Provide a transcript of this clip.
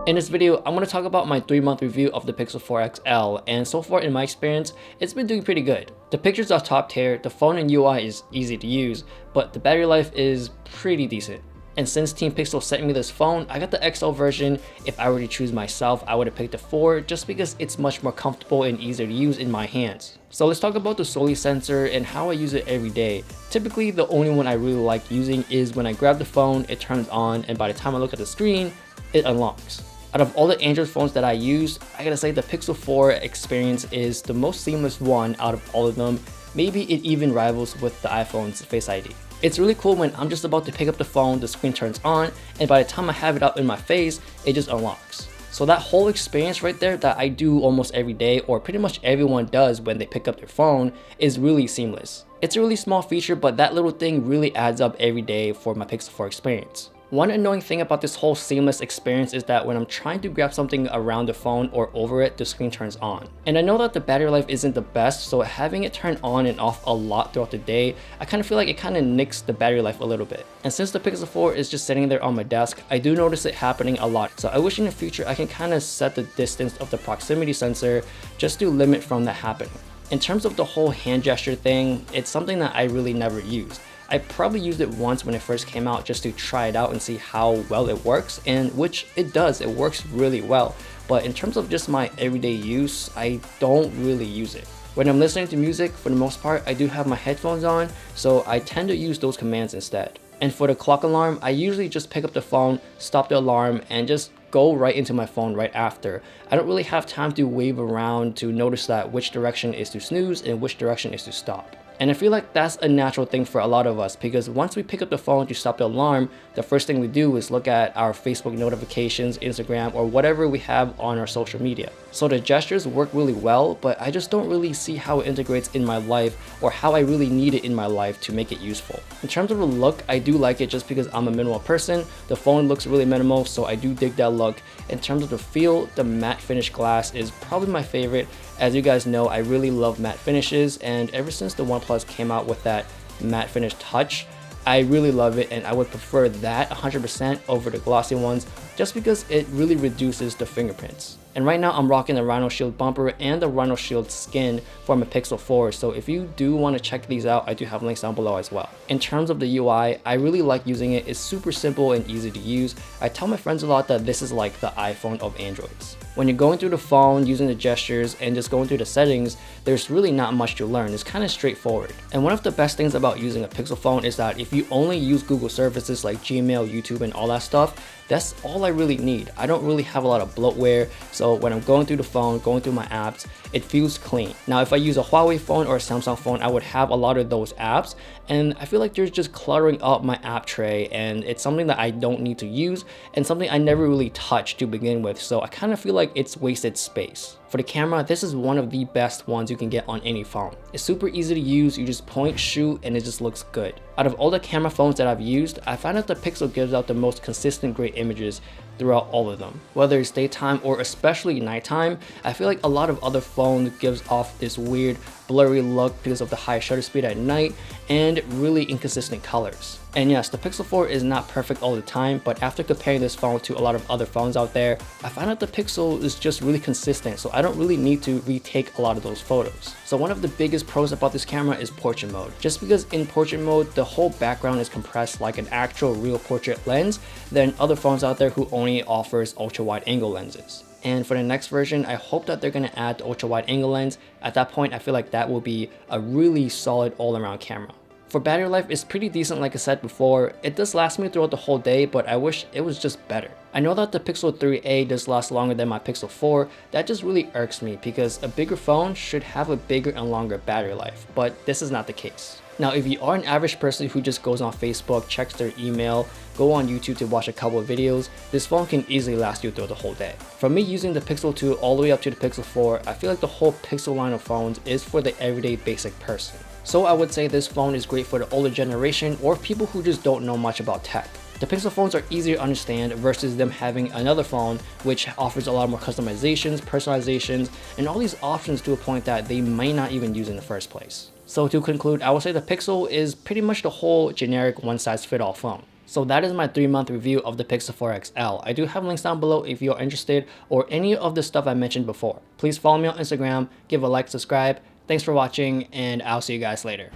In this video, I'm going to talk about my 3-month review of the Pixel 4 XL, and so far in my experience, it's been doing pretty good. The pictures are top tier, the phone and UI is easy to use, but the battery life is pretty decent. And since teampixel sent me this phone, I got the XL version. If I were to choose myself, I would have picked the 4 just because it's much more comfortable and easier to use in my hands. So let's talk about the Soli Sensor and how I use it every day. Typically, the only one I really like using is when I grab the phone, it turns on, and by the time I look at the screen, it unlocks. Out of all the Android phones that I use, I gotta say the Pixel 4 experience is the most seamless one out of all of them. Maybe it even rivals with the iPhone's Face ID. It's really cool when I'm just about to pick up the phone, the screen turns on, and by the time I have it up in my face, it just unlocks. So that whole experience right there that I do almost every day, or pretty much everyone does when they pick up their phone, is really seamless. It's a really small feature, but that little thing really adds up every day for my Pixel 4 experience. One annoying thing about this whole seamless experience is that when I'm trying to grab something around the phone or over it, the screen turns on. And I know that the battery life isn't the best, so having it turn on and off a lot throughout the day, I kind of feel like it kind of nicks the battery life a little bit. And since the Pixel 4 is just sitting there on my desk, I do notice it happening a lot. So I wish in the future I can kind of set the distance of the proximity sensor just to limit from that happening. In terms of the whole hand gesture thing, it's something that I really never used. I probably used it once when it first came out just to try it out and see how well it works, and which it does, it works really well. But in terms of just my everyday use, I don't really use it. When I'm listening to music, for the most part, I do have my headphones on, so I tend to use those commands instead. And for the clock alarm, I usually just pick up the phone, stop the alarm, and just go right into my phone right after. I don't really have time to wave around to notice that which direction is to snooze and which direction is to stop. And I feel like that's a natural thing for a lot of us, because once we pick up the phone to stop the alarm, the first thing we do is look at our Facebook notifications, Instagram, or whatever we have on our social media. So the gestures work really well, but I just don't really see how it integrates in my life or how I really need it in my life to make it useful. In terms of the look, I do like it just because I'm a minimal person. The phone looks really minimal, so I do dig that look. In terms of the feel, the matte finish glass is probably my favorite. As you guys know, I really love matte finishes, and ever since the OnePlus came out with that matte finish touch, I really love it, and I would prefer that 100% over the glossy ones just because it really reduces the fingerprints. And right now I'm rocking the Rhino Shield bumper and the Rhino Shield skin for my Pixel 4, so if you do want to check these out, I do have links down below as well. In terms of the UI, I really like using it. It's super simple and easy to use. I tell my friends a lot that this is like the iPhone of Androids. When you're going through the phone, using the gestures, and just going through the settings, there's really not much to learn. It's kind of straightforward. And one of the best things about using a Pixel phone is that if you only use Google services like Gmail, YouTube, and all that stuff, that's all I really need. I don't really have a lot of bloatware, so when I'm going through the phone, going through my apps, it feels clean. Now, if I use a Huawei phone or a Samsung phone, I would have a lot of those apps, and I feel like they're just cluttering up my app tray, and it's something that I don't need to use, and something I never really touched to begin with, so I kind of feel like it's wasted space. For the camera, this is one of the best ones you can get on any phone. It's super easy to use, you just point, shoot, and it just looks good. Out of all the camera phones that I've used, I find that the Pixel gives out the most consistent great images throughout all of them. Whether it's daytime or especially nighttime, I feel like a lot of other phones gives off this weird blurry look because of the high shutter speed at night and really inconsistent colors. And yes, the Pixel 4 is not perfect all the time, but after comparing this phone to a lot of other phones out there, I find that the Pixel is just really consistent, so I don't really need to retake a lot of those photos. So one of the biggest pros about this camera is portrait mode. Just because in portrait mode, the whole background is compressed like an actual real portrait lens than other phones out there who only offers ultra wide angle lenses. And for the next version, I hope that they're going to add the ultra wide angle lens. At that point, I feel like that will be a really solid all-around camera. For battery life, it's pretty decent like I said before. It does last me throughout the whole day, but I wish it was just better. I know that the Pixel 3a does last longer than my Pixel 4. That just really irks me because a bigger phone should have a bigger and longer battery life, but this is not the case. Now, if you are an average person who just goes on Facebook, checks their email, go on YouTube to watch a couple of videos, this phone can easily last you through the whole day. From me using the Pixel 2 all the way up to the Pixel 4, I feel like the whole Pixel line of phones is for the everyday basic person. So I would say this phone is great for the older generation or people who just don't know much about tech. The Pixel phones are easier to understand versus them having another phone which offers a lot more customizations, personalizations, and all these options to a point that they may not even use in the first place. So to conclude, I would say the Pixel is pretty much the whole generic one-size-fits-all phone. So that is my 3-month review of the Pixel 4 XL. I do have links down below if you're interested or any of the stuff I mentioned before. Please follow me on Instagram, give a like, subscribe. Thanks for watching, and I'll see you guys later.